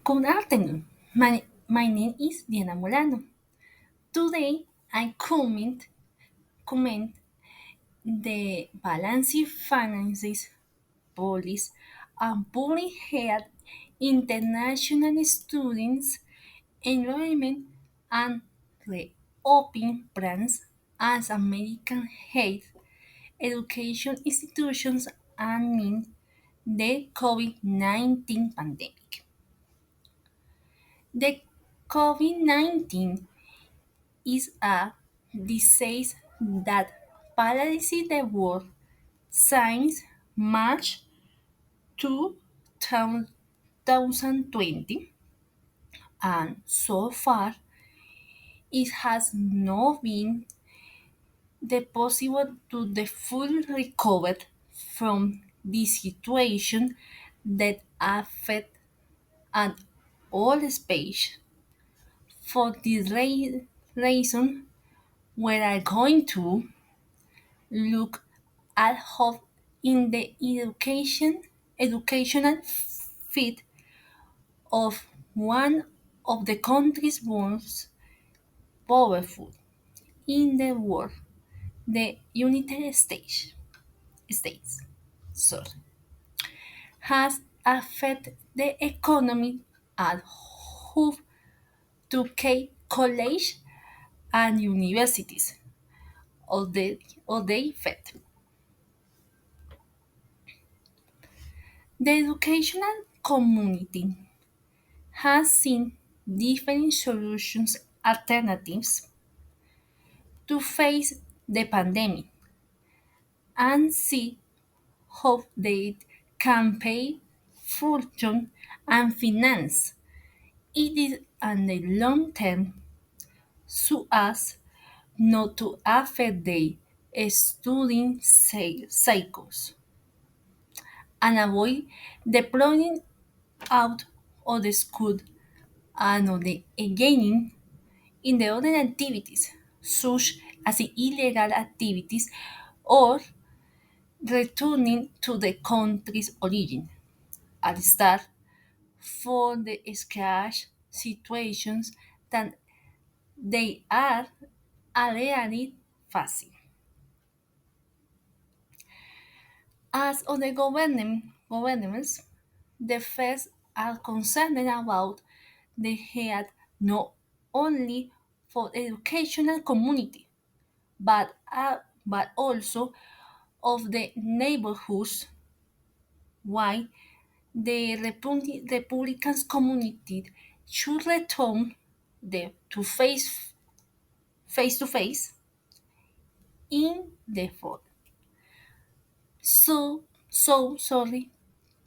Good afternoon. My name is Diana Molano. Today I comment the balancing finances policy and public health international students enrollment and reopening plans as American health education institutions amid the COVID-19 pandemic. The COVID-19 is a disease that paralyzes the world since March 2020, and so far it has not been the possible to the full recover from this situation that affect an all space. For this reason, we are going to look at how in the educational fit of one of the countries most powerful in the world, the United States, sorry, has affected the economy at hub to K college and universities of the effect. The educational community has seen different solutions alternatives to face the pandemic and see how they can pay fortune and finance it is in the long term so as not to affect the student cycles and avoid deploying out of the school and of the gaining in the other activities such as the illegal activities or returning to the country's origin at start for the scarce situations that they are already facing. As of the governments, the first are concerned about the health not only for the educational community but also of the neighborhoods. Why the Republicans community should return to face to face in the fall. So sorry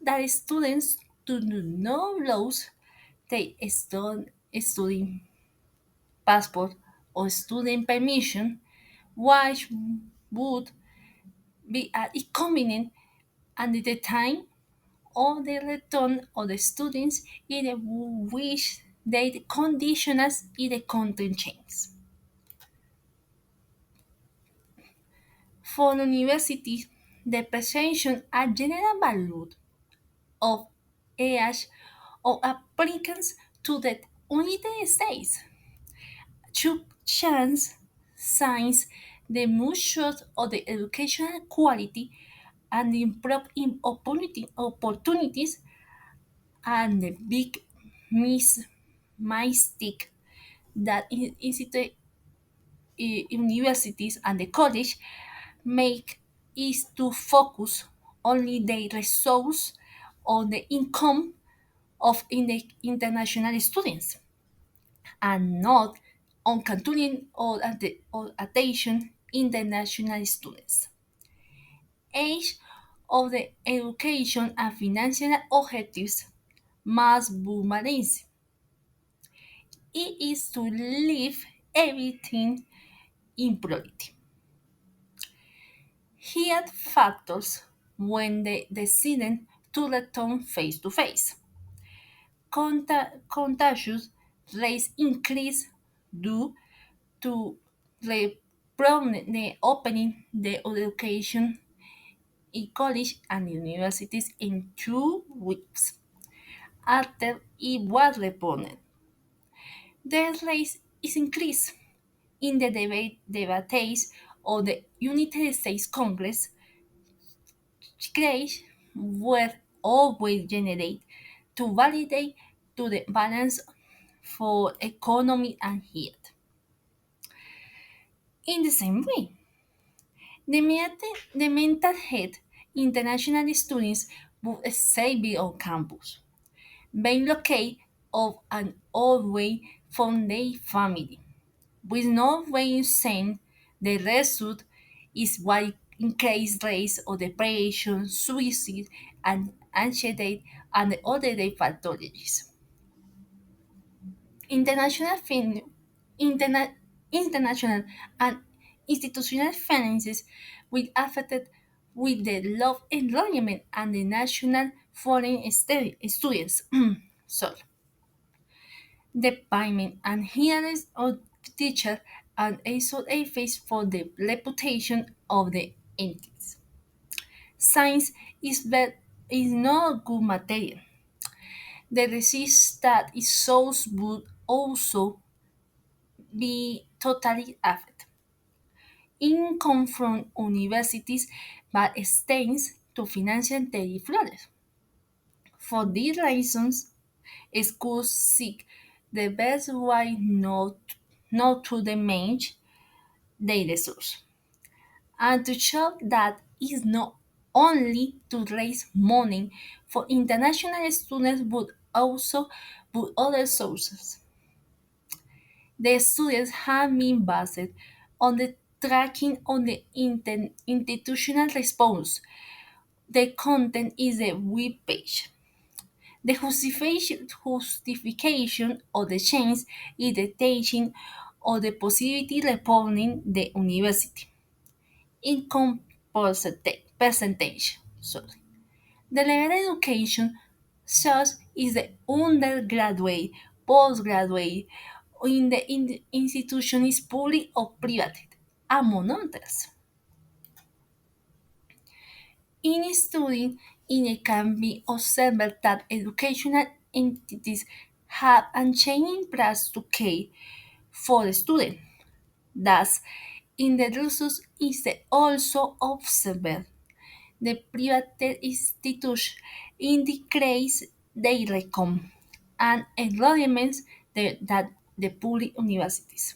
that students do not lose their student passport or student permission, which would be an inconvenient and at the time of the return of the students in which the conditions in the country change. For the university, the perception and general value of age of applicants to the United States took chance since the mutual of the educational quality and the improved opportunities and the big mistake that universities and the college make is to focus only the resource on the income of in the international students and not on continuing or attention international students. Age of the education and financial objectives must be balanced. It is to leave everything in priority. Here are factors when they decide to return face to face. Contagious rates increase due to the opening the education in college and universities in 2 weeks after it was reported. The race is increased in the debates of the United States Congress. Crash were always generated to validate to the balance for economy and health. In the same way, the mental health international students would stay be on campus, being located of an old way from their family, with no way saying the result is why increased rates of depression, suicide, and anxiety and the other pathologies. International, interna- international and institutional finances will affected with the low enrollment and the national foreign students. So, the payment and hearings of teachers and also a face for the reputation of the entities. Science is not good material. The disease that is source would also be totally affected. Income from universities but extends to financial flooded. For these reasons, schools seek the best way not to damage their resources and to show that it's not only to raise money for international students but also with other sources. The students have been based on the tracking of the institutional response. The content is a web page. The justification of the change is the teaching of the possibility reporting the university income percentage. Sorry. The level education such is the undergraduate, postgraduate, in the institution is public or private, among others. In studying, it can be observed that educational entities have unchanging price to pay for the student. Thus, in the results is also observed the private institutions increase their income and enrollments that the public universities.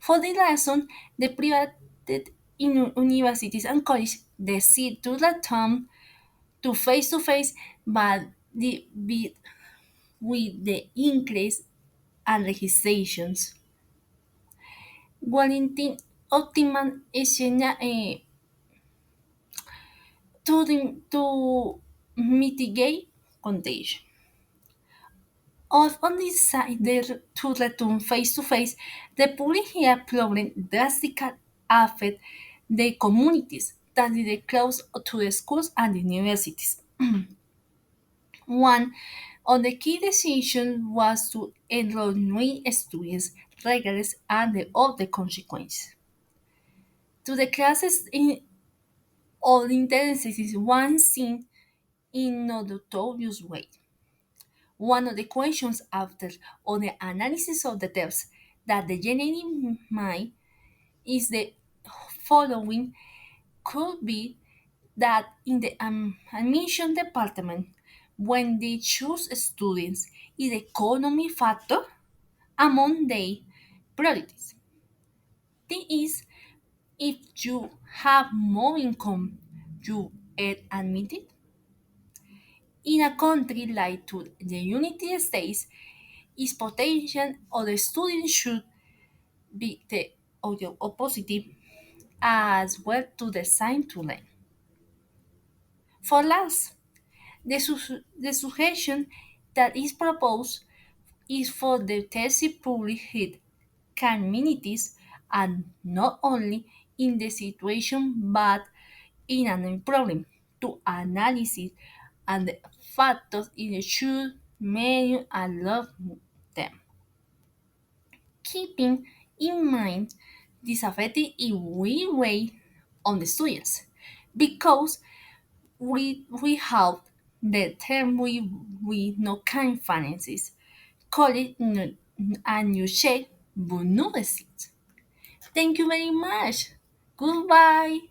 For this reason, the private universities encourage the seat to return to face, but with the increase and legislations. Guaranteeing optimal to mitigate contagion. On this side, to return face to face, the public health problem drastically affect the communities that is close to the schools and the universities. One of the key decisions was to enroll new students regardless of the consequences. To the classes in all intensities one seen in a notorious way. One of the questions after all the analysis of the text that the generating mind is the following could be that in the admission department, when they choose students, is the economy factor among their priorities. This is if you have more income, you get admitted. In a country like to the United States, its potential of the student should be the opposite as well to design to learn. For last, the suggestion that is proposed is for the test public health communities and not only in the situation but in a problem to analysis and the factors in the should menu and love them. Keeping in mind this affected if we weigh on the students because we have The term we no kind finances. Call it a new shape, but no exist. Thank you very much. Goodbye.